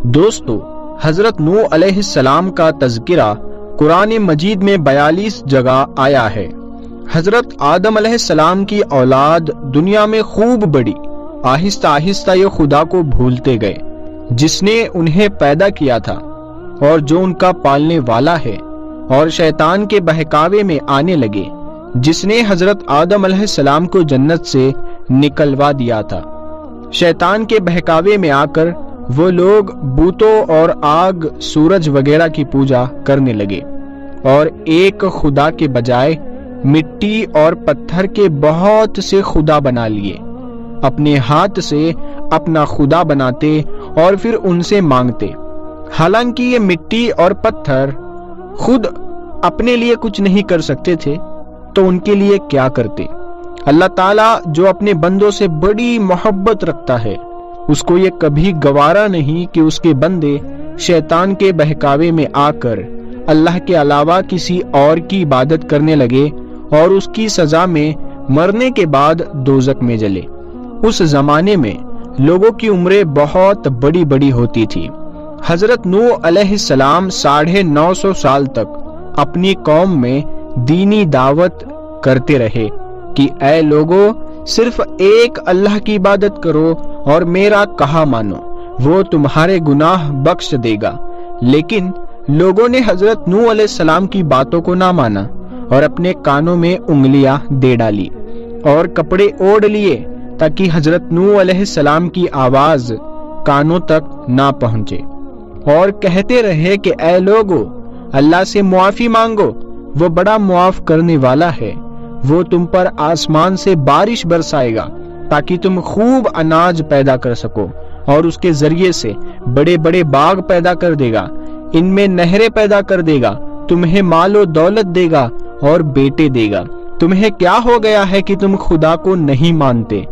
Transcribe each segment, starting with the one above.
دوستو، حضرت نوح علیہ السلام کا تذکرہ قرآن مجید میں 42 جگہ آیا ہے۔ حضرت آدم علیہ السلام کی اولاد دنیا میں خوب بڑی، آہستہ آہستہ یہ خدا کو بھولتے گئے جس نے انہیں پیدا کیا تھا اور جو ان کا پالنے والا ہے، اور شیطان کے بہکاوے میں آنے لگے جس نے حضرت آدم علیہ السلام کو جنت سے نکلوا دیا تھا۔ شیطان کے بہکاوے میں آ کر وہ لوگ بتوں اور آگ، سورج وغیرہ کی پوجا کرنے لگے اور ایک خدا کے بجائے مٹی اور پتھر کے بہت سے خدا بنا لیے۔ اپنے ہاتھ سے اپنا خدا بناتے اور پھر ان سے مانگتے، حالانکہ یہ مٹی اور پتھر خود اپنے لیے کچھ نہیں کر سکتے تھے تو ان کے لیے کیا کرتے۔ اللہ تعالیٰ جو اپنے بندوں سے بڑی محبت رکھتا ہے، اس کو یہ کبھی گوارا نہیں کہ اس کے بندے شیطان کے بہکاوے میں آ کر اللہ کے علاوہ کسی اور کی عبادت کرنے لگے اور اس کی سزا میں مرنے کے بعد دوزخ میں جلے۔ اس زمانے میں لوگوں کی عمریں بہت بڑی بڑی ہوتی تھی۔ حضرت نوح علیہ السلام 950 سال تک اپنی قوم میں دینی دعوت کرتے رہے کہ اے لوگو، صرف ایک اللہ کی عبادت کرو اور میرا کہا مانو، وہ تمہارے گناہ بخش دے گا۔ لیکن لوگوں نے حضرت نوح علیہ السلام کی باتوں کو نہ مانا اور اپنے کانوں میں انگلیاں دے ڈالی اور کپڑے اوڑھ لیے تاکہ حضرت نوح علیہ السلام کی آواز کانوں تک نہ پہنچے، اور کہتے رہے کہ اے لوگو، اللہ سے معافی مانگو، وہ بڑا معاف کرنے والا ہے، وہ تم پر آسمان سے بارش برسائے گا تاکہ تم خوب اناج پیدا کر سکو، اور اس کے ذریعے سے بڑے بڑے باغ پیدا کر دے گا، ان میں نہریں پیدا کر دے گا، تمہیں مال و دولت دے گا اور بیٹے دے گا۔ تمہیں کیا ہو گیا ہے کہ تم خدا کو نہیں مانتے،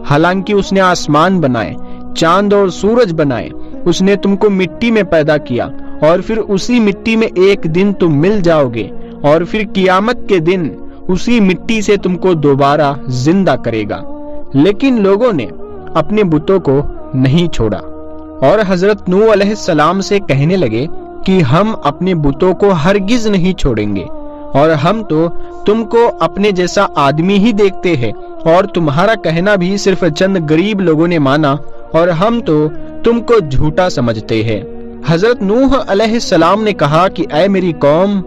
حالانکہ اس نے آسمان بنائے، چاند اور سورج بنائے، اس نے تم کو مٹی میں پیدا کیا اور پھر اسی مٹی میں ایک دن تم مل جاؤ گے، اور پھر قیامت کے دن اسی مٹی سے تم کو دوبارہ زندہ کرے گا۔ لیکن لوگوں نے اپنے بتوں کو نہیں چھوڑا اور حضرت نوح علیہ السلام سے کہنے لگے کہ ہم اپنے بتوں کو ہرگز نہیں چھوڑیں گے، اور ہم تو تم کو اپنے جیسا آدمی ہی دیکھتے ہیں، اور تمہارا کہنا بھی صرف چند غریب لوگوں نے مانا، اور ہم تو تم کو جھوٹا سمجھتے ہیں۔ حضرت نوح علیہ السلام نے کہا کہ اے میری قوم،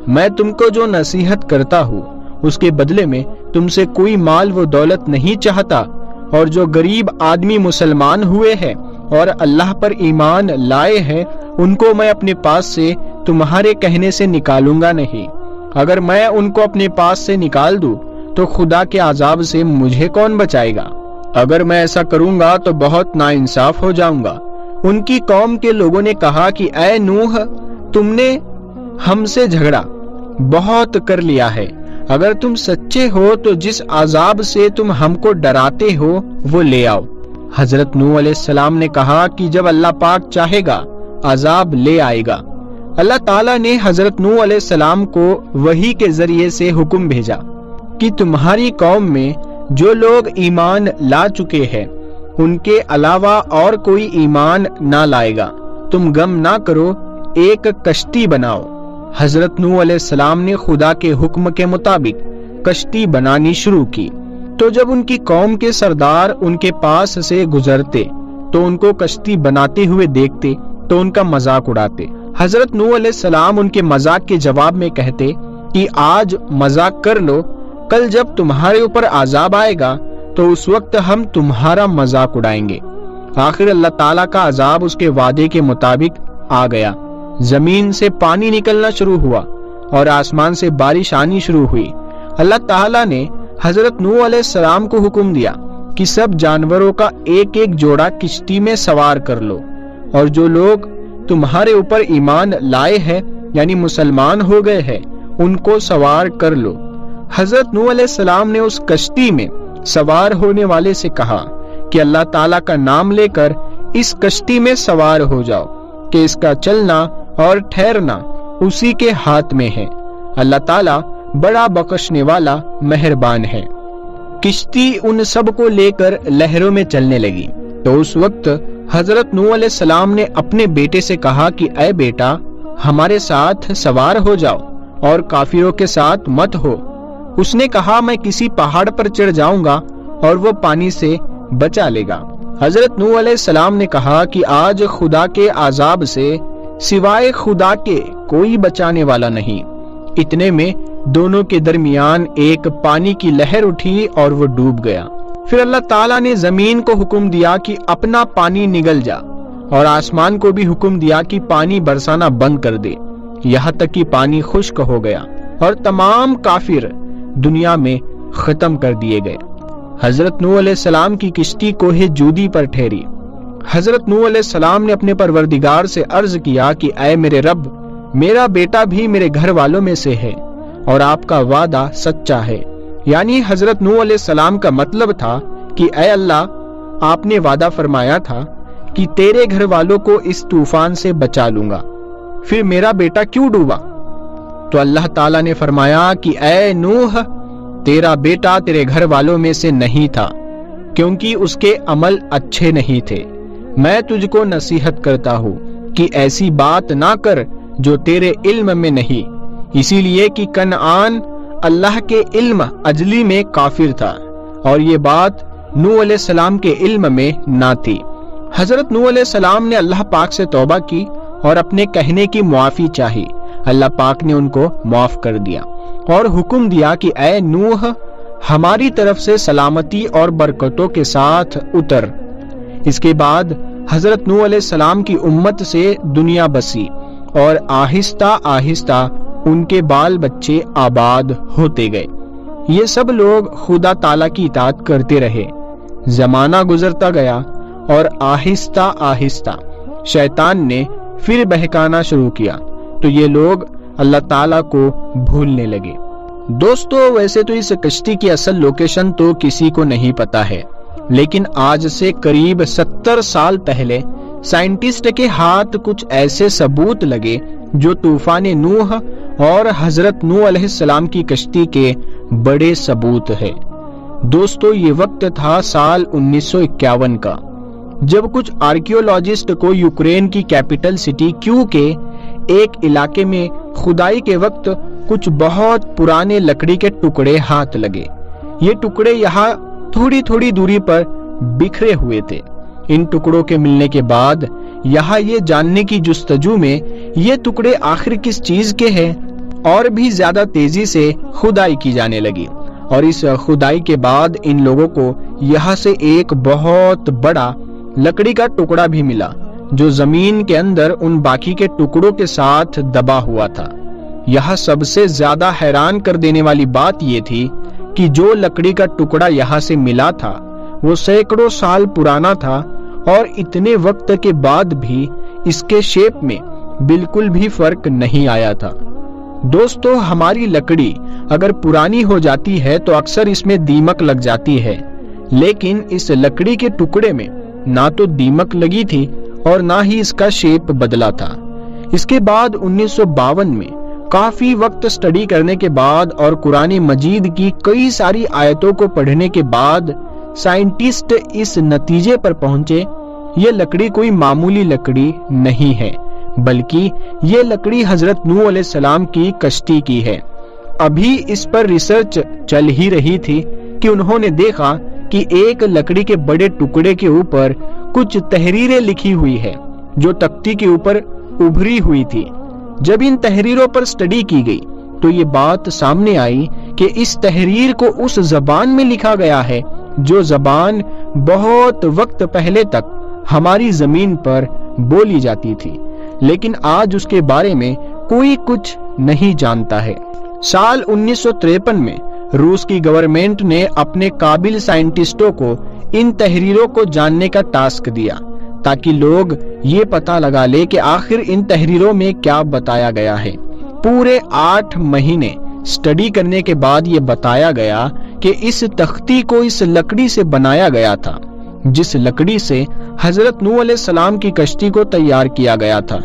میں تم کو جو نصیحت کرتا ہوں اس کے بدلے میں تم سے کوئی مال و دولت نہیں چاہتا، اور جو غریب آدمی مسلمان ہوئے ہیں اور اللہ پر ایمان لائے ہیں، ان کو میں اپنے پاس سے تمہارے کہنے سے نکالوں گا نہیں۔ اگر میں ان کو اپنے پاس سے نکال دوں تو خدا کے عذاب سے مجھے کون بچائے گا؟ اگر میں ایسا کروں گا تو بہت ناانصاف ہو جاؤں گا۔ ان کی قوم کے لوگوں نے کہا کہ اے نوح، تم نے ہم سے جھگڑا بہت کر لیا ہے، اگر تم سچے ہو تو جس عذاب سے تم ہم کو ڈراتے ہو وہ لے آؤ۔ حضرت نوح علیہ السلام نے کہا کہ جب اللہ پاک چاہے گا عذاب لے آئے گا۔ اللہ تعالیٰ نے حضرت نوح علیہ السلام کو وحی کے ذریعے سے حکم بھیجا کہ تمہاری قوم میں جو لوگ ایمان لا چکے ہیں ان کے علاوہ اور کوئی ایمان نہ لائے گا، تم غم نہ کرو، ایک کشتی بناؤ۔ حضرت نوح علیہ السلام نے خدا کے حکم کے مطابق کشتی بنانی شروع کی، تو جب ان کی قوم کے سردار ان کے پاس سے گزرتے تو ان کو کشتی بناتے ہوئے دیکھتے تو ان کا مذاق اڑاتے۔ حضرت نوح علیہ السلام ان کے مذاق کے جواب میں کہتے کہ آج مذاق کر لو، کل جب تمہارے اوپر عذاب آئے گا تو اس وقت ہم تمہارا مذاق اڑائیں گے۔ آخر اللہ تعالیٰ کا عذاب اس کے وعدے کے مطابق آ گیا، زمین سے پانی نکلنا شروع ہوا اور آسمان سے بارش آنی شروع ہوئی۔ اللہ تعالیٰ نے حضرت نوح علیہ السلام کو حکم دیا کہ سب جانوروں کا ایک ایک جوڑا کشتی میں سوار کر لو، اور جو لوگ تمہارے اوپر ایمان لائے ہیں یعنی مسلمان ہو گئے ہیں ان کو سوار کر لو۔ حضرت نوح علیہ السلام نے اس کشتی میں سوار ہونے والے سے کہا کہ اللہ تعالیٰ کا نام لے کر اس کشتی میں سوار ہو جاؤ کہ اس کا چلنا اور ٹھہرنا اسی کے ہاتھ میں ہے، اللہ تعالیٰ بڑا بخشنے والا مہربان ہے۔ کشتی ان سب کو لے کر لہروں میں چلنے لگی، تو اس وقت حضرت نوح علیہ السلام نے اپنے بیٹے سے کہا کہ اے بیٹا ہمارے ساتھ سوار ہو جاؤ اور کافروں کے ساتھ مت ہو۔ اس نے کہا میں کسی پہاڑ پر چڑھ جاؤں گا اور وہ پانی سے بچا لے گا۔ حضرت نوح علیہ السلام نے کہا کہ آج خدا کے عذاب سے سوائے خدا کے کوئی بچانے والا نہیں۔ اتنے میں دونوں کے درمیان ایک پانی کی لہر اٹھی اور وہ ڈوب گیا۔ پھر اللہ تعالیٰ نے زمین کو حکم دیا کہ اپنا پانی نگل جا، اور آسمان کو بھی حکم دیا کہ پانی برسانا بند کر دے، یہاں تک کہ پانی خشک ہو گیا اور تمام کافر دنیا میں ختم کر دیے گئے۔ حضرت نوح علیہ السلام کی کشتی کوہ جودی پر ٹھہری۔ حضرت نوح علیہ السلام نے اپنے پروردگار سے عرض کیا کہ اے میرے رب، میرا بیٹا بھی میرے گھر والوں میں سے ہے اور آپ کا وعدہ سچا ہے۔ یعنی حضرت نوح علیہ السلام کا مطلب تھا کہ اے اللہ، آپ نے وعدہ فرمایا تھا کہ تیرے گھر والوں کو اس طوفان سے بچا لوں گا، پھر میرا بیٹا کیوں ڈوبا؟ تو اللہ تعالیٰ نے فرمایا کہ اے نوح، تیرا بیٹا تیرے گھر والوں میں سے نہیں تھا، کیونکہ اس کے عمل اچھے نہیں تھے۔ میں تجھ کو نصیحت کرتا ہوں کہ ایسی بات نہ کر جو تیرے علم میں نہیں، اسی لیے کہ کنعان اللہ کے علم اجلی میں کافر تھا اور یہ بات نوح علیہ السلام کے علم میں نہ تھی۔ حضرت نوح علیہ السلام نے اللہ پاک سے توبہ کی اور اپنے کہنے کی معافی چاہی۔ اللہ پاک نے ان کو معاف کر دیا اور حکم دیا کہ اے نوح، ہماری طرف سے سلامتی اور برکتوں کے ساتھ اتر۔ اس کے بعد حضرت نوح علیہ السلام کی امت سے دنیا بسی اور آہستہ آہستہ ان کے بال بچے آباد ہوتے گئے۔ یہ سب لوگ خدا تعالیٰ کی اطاعت کرتے رہے۔ زمانہ گزرتا گیا اور آہستہ آہستہ شیطان نے پھر بہکانا شروع کیا تو یہ لوگ اللہ تعالیٰ کو بھولنے لگے۔ دوستو، ویسے تو اس کشتی کی اصل لوکیشن تو کسی کو نہیں پتا ہے، لیکن آج سے قریب 70 سال پہلے سائنٹسٹ کے ہاتھ کچھ ایسے ثبوت لگے جو طوفان نوح اور حضرت نوح علیہ السلام کی کشتی کے بڑے ثبوت ہے۔ دوستو، یہ وقت تھا سال 1951 کا، جب کچھ آرکیولوجسٹ کو یوکرین کی کیپٹل سٹی کیو کے ایک علاقے میں کھدائی کے وقت کچھ بہت پرانے لکڑی کے ٹکڑے ہاتھ لگے۔ یہ ٹکڑے یہاں تھوڑی تھوڑی دوری پر بکھرے ہوئے تھے۔ ان ٹکڑوں کے ملنے کے بعد یہاں یہ جاننے کی جستجو میں یہ ٹکڑے آخر کس چیز کے ہیں اور بھی زیادہ تیزی سے کھدائی کی جانے لگی، اور اس کھدائی کے بعد ان لوگوں کو یہاں سے ایک بہت بڑا لکڑی کا ٹکڑا بھی ملا جو زمین کے اندر ان باقی کے ٹکڑوں کے ساتھ دبا ہوا تھا۔ یہاں سب سے زیادہ حیران کر دینے والی بات یہ تھی کہ جو لکڑی کا ٹکڑا یہاں سے ملا تھا وہ سینکڑوں سال پرانا تھا اور اتنے وقت کے بعد بھی اس کے شیپ میں بالکل بھی فرق نہیں آیا تھا۔ دوستو، ہماری لکڑی اگر پرانی ہو جاتی ہے تو اکثر اس میں دیمک لگ جاتی ہے، لیکن اس لکڑی کے ٹکڑے میں نہ تو دیمک لگی تھی اور نہ ہی اس کا شیپ بدلا تھا۔ اس کے بعد 1952 میں کافی وقت سٹڈی کرنے کے بعد اور قرآن مجید کی کئی ساری آیتوں کو پڑھنے کے بعد سائنٹسٹ اس نتیجے پر پہنچے یہ لکڑی کوئی معمولی لکڑی نہیں ہے، بلکہ یہ لکڑی حضرت نوح علیہ السلام کی کشتی کی ہے۔ ابھی اس پر ریسرچ چل ہی رہی تھی کہ انہوں نے دیکھا کہ ایک لکڑی کے بڑے ٹکڑے کے اوپر کچھ تحریریں لکھی ہوئی ہے جو تختی کے اوپر ابھری ہوئی تھی۔ جب ان تحریروں پر سٹڈی کی گئی تو یہ بات سامنے آئی کہ اس تحریر کو اس زبان میں لکھا گیا ہے جو زبان بہت وقت پہلے تک ہماری زمین پر بولی جاتی تھی، لیکن آج اس کے بارے میں کوئی کچھ نہیں جانتا ہے۔ سال 1953 میں روس کی گورنمنٹ نے اپنے قابل سائنٹسٹوں کو ان تحریروں کو جاننے کا ٹاسک دیا تاکہ لوگ یہ پتہ لگا لے کہ آخر ان تحریروں میں کیا بتایا گیا ہے۔ پورے 8 مہینے سٹڈی کرنے کے بعد یہ بتایا گیا کہ اس تختی کو اس لکڑی سے بنایا گیا تھا جس لکڑی سے حضرت نوح علیہ السلام کی کشتی کو تیار کیا گیا تھا،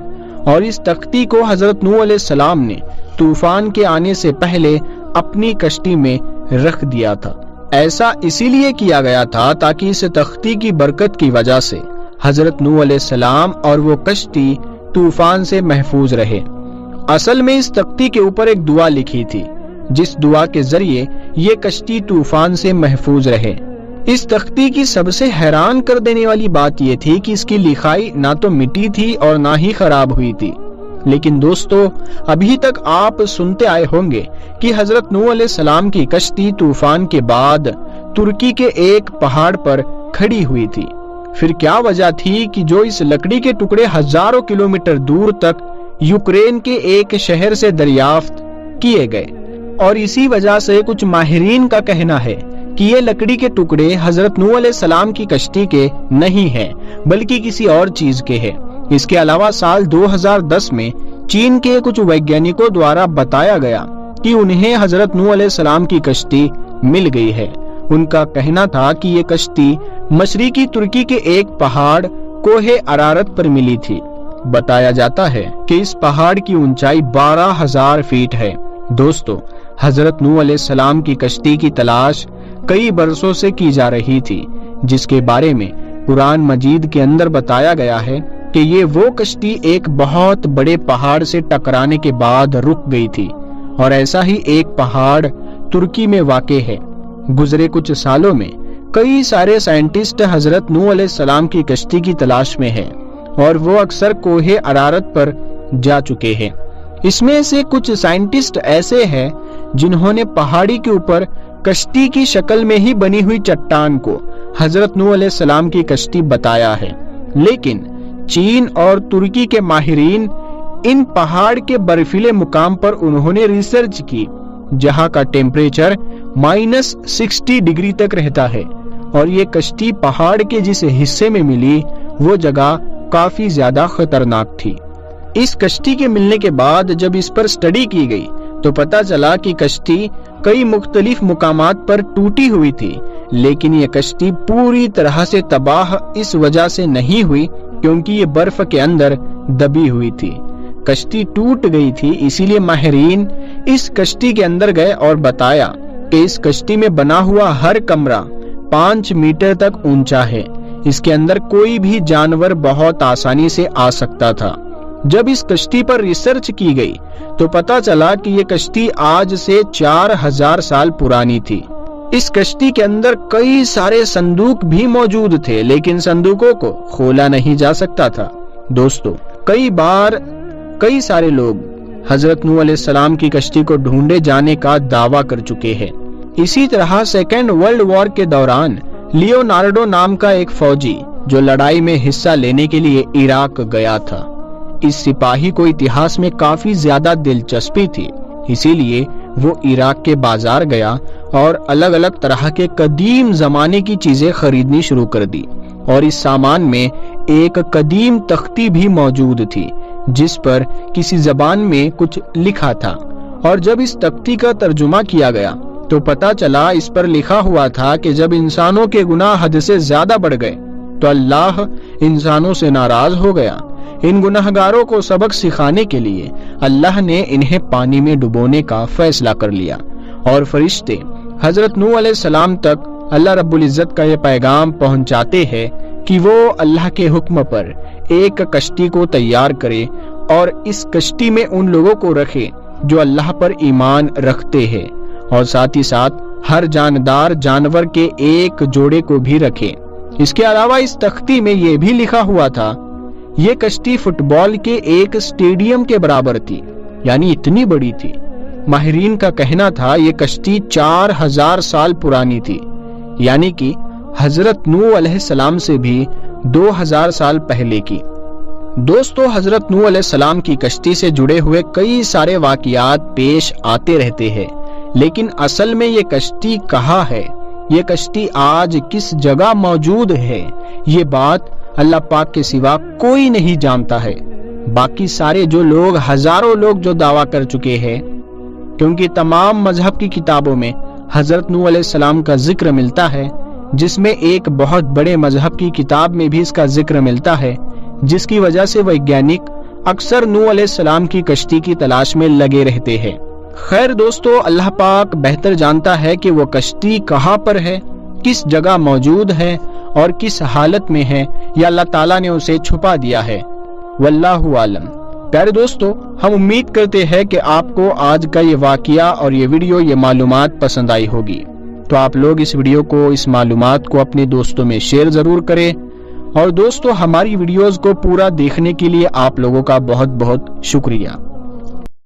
اور اس تختی کو حضرت نوح علیہ السلام نے طوفان کے آنے سے پہلے اپنی کشتی میں رکھ دیا تھا۔ ایسا اسی لیے کیا گیا تھا تاکہ اس تختی کی برکت کی وجہ سے حضرت نوح علیہ السلام اور وہ کشتی طوفان سے محفوظ رہے۔ اصل میں اس تختی کے اوپر ایک دعا لکھی تھی جس دعا کے ذریعے یہ کشتی طوفان سے محفوظ رہے۔ اس تختی کی سب سے حیران کر دینے والی بات یہ تھی کہ اس کی لکھائی نہ تو مٹی تھی اور نہ ہی خراب ہوئی تھی۔ لیکن دوستو، ابھی تک آپ سنتے آئے ہوں گے کہ حضرت نوح علیہ السلام کی کشتی طوفان کے بعد ترکی کے ایک پہاڑ پر کھڑی ہوئی تھی۔ پھر کیا وجہ تھی کہ جو اس لکڑی کے ٹکڑے ہزاروں کلومیٹر دور تک یوکرین کے ایک شہر سے دریافت کیے گئے؟ اور اسی وجہ سے کچھ ماہرین کا کہنا ہے کہ یہ لکڑی کے ٹکڑے حضرت نوح علیہ السلام کی کشتی کے نہیں ہیں بلکہ کسی اور چیز کے ہیں۔ اس کے علاوہ سال 2010 میں چین کے کچھ ویگیانکوں دوارا بتایا گیا کہ انہیں حضرت نوح علیہ السلام کی کشتی مل گئی ہے۔ ان کا کہنا تھا کہ یہ کشتی مشرقی ترکی کے ایک پہاڑ کوہ ارارات پر ملی تھی۔ بتایا جاتا ہے کہ اس پہاڑ کی اونچائی 12,000 فیٹ ہے۔ دوستو، حضرت نوح علیہ السلام کی کشتی کی تلاش کئی برسوں سے کی جا رہی تھی، جس کے بارے میں قرآن مجید کے اندر بتایا گیا ہے کہ یہ وہ کشتی ایک بہت بڑے پہاڑ سے ٹکرانے کے بعد رک گئی تھی، اور ایسا ہی ایک پہاڑ ترکی میں واقع ہے۔ گزرے کچھ سالوں میں کئی سارے سائنٹسٹ حضرت نوح علیہ السلام کی کشتی کی تلاش میں ہیں، اور وہ اکثر کوہ ارارات پر جا چکے ہیں۔ اس میں سے کچھ سائنٹسٹ ایسے ہیں جنہوں نے پہاڑی کے اوپر کشتی کی شکل میں ہی بنی ہوئی چٹان کو حضرت نوح علیہ السلام کی کشتی بتایا ہے، لیکن چین اور ترکی کے ماہرین ان پہاڑ کے برفیلے مقام پر انہوں نے ریسرچ کی جہاں کا ٹیمپریچر -60 ڈگری تک رہتا ہے، اور یہ کشتی پہاڑ کے جس حصے میں ملی وہ جگہ کافی زیادہ خطرناک تھی۔ اس کشتی کے ملنے کے بعد جب اس پر سٹڈی کی گئی تو پتہ چلا کہ کشتی کئی مختلف مقامات پر ٹوٹی ہوئی تھی، لیکن یہ کشتی پوری طرح سے تباہ اس وجہ سے نہیں ہوئی کیونکہ یہ برف کے اندر دبی ہوئی تھی۔ کشتی ٹوٹ گئی تھی، اسی لیے ماہرین اس کشتی کے اندر گئے اور بتایا کہ اس کشتی میں بنا ہوا ہر کمرہ 5 میٹر تک اونچا ہے۔ اس کے اندر کوئی بھی جانور بہت آسانی سے آ سکتا تھا۔ جب اس کشتی پر ریسرچ کی گئی تو پتہ چلا کہ یہ کشتی آج سے 4000 سال پرانی تھی۔ اس کشتی کے اندر کئی سارے صندوق بھی موجود تھے، لیکن صندوقوں کو کھولا نہیں جا سکتا تھا۔ دوستو، کئی بار کئی سارے لوگ حضرت نوح علیہ السلام کی کشتی کو ڈھونڈے جانے کا دعویٰ کر چکے ہیں۔ اسی طرح سیکنڈ ورلڈ وار کے دوران لیونارڈو نام کا ایک فوجی جو لڑائی میں حصہ لینے کے لیے عراق گیا تھا، اس سپاہی کو اتہاس میں کافی زیادہ دلچسپی تھی، اسی لیے وہ عراق کے بازار گیا اور الگ الگ طرح کے قدیم زمانے کی چیزیں خریدنی شروع کر دی، اور اس سامان میں ایک قدیم تختی بھی موجود تھی جس پر کسی زبان میں کچھ لکھا تھا، اور جب اس تختی کا ترجمہ کیا گیا تو پتہ چلا اس پر لکھا ہوا تھا کہ جب انسانوں کے گناہ حد سے زیادہ بڑھ گئے تو اللہ انسانوں سے ناراض ہو گیا۔ ان گناہگاروں کو سبق سکھانے کے لیے اللہ نے انہیں پانی میں ڈبونے کا فیصلہ کر لیا، اور فرشتے حضرت نوح علیہ السلام تک اللہ رب العزت کا یہ پیغام پہنچاتے ہیں کہ وہ اللہ کے حکم پر ایک کشتی کو تیار کرے اور اس کشتی میں ان لوگوں کو رکھے جو اللہ پر ایمان رکھتے ہیں، اور ساتھ ہی ساتھ ہر جاندار جانور کے ایک جوڑے کو بھی رکھے۔ اس کے علاوہ اس تختی میں یہ بھی لکھا ہوا تھا، یہ کشتی فٹ بال کے ایک اسٹیڈیم کے برابر تھی، یعنی اتنی بڑی تھی۔ ماہرین کا کہنا تھا یہ کشتی 4000 سال پرانی تھی، یعنی کہ حضرت نوح علیہ السلام سے بھی 2000 سال پہلے کی۔ دوستو، حضرت نوح علیہ السلام کی کشتی سے جڑے ہوئے کئی سارے واقعات پیش آتے رہتے ہیں، لیکن اصل میں یہ کشتی کہاں ہے، یہ کشتی آج کس جگہ موجود ہے، یہ بات اللہ پاک کے سوا کوئی نہیں جانتا ہے۔ باقی سارے جو لوگ، ہزاروں لوگ جو دعویٰ کر چکے ہیں، کیونکہ تمام مذہب کی کتابوں میں حضرت نوح علیہ السلام کا ذکر ملتا ہے، جس میں ایک بہت بڑے مذہب کی کتاب میں بھی اس کا ذکر ملتا ہے، جس کی وجہ سے ویگیانک اکثر نوح علیہ السلام کی کشتی کی تلاش میں لگے رہتے ہیں۔ خیر دوستو، اللہ پاک بہتر جانتا ہے کہ وہ کشتی کہاں پر ہے، کس جگہ موجود ہے اور کس حالت میں ہے، یا اللہ تعالیٰ نے اسے چھپا دیا ہے، واللہ عالم۔ پیارے دوستو، ہم امید کرتے ہیں کہ آپ کو آج کا یہ واقعہ اور یہ ویڈیو، یہ معلومات پسند آئی ہوگی۔ تو آپ لوگ اس ویڈیو کو، اس معلومات کو اپنے دوستوں میں شیئر ضرور کریں، اور دوستو ہماری ویڈیوز کو پورا دیکھنے کے لیے آپ لوگوں کا بہت بہت شکریہ۔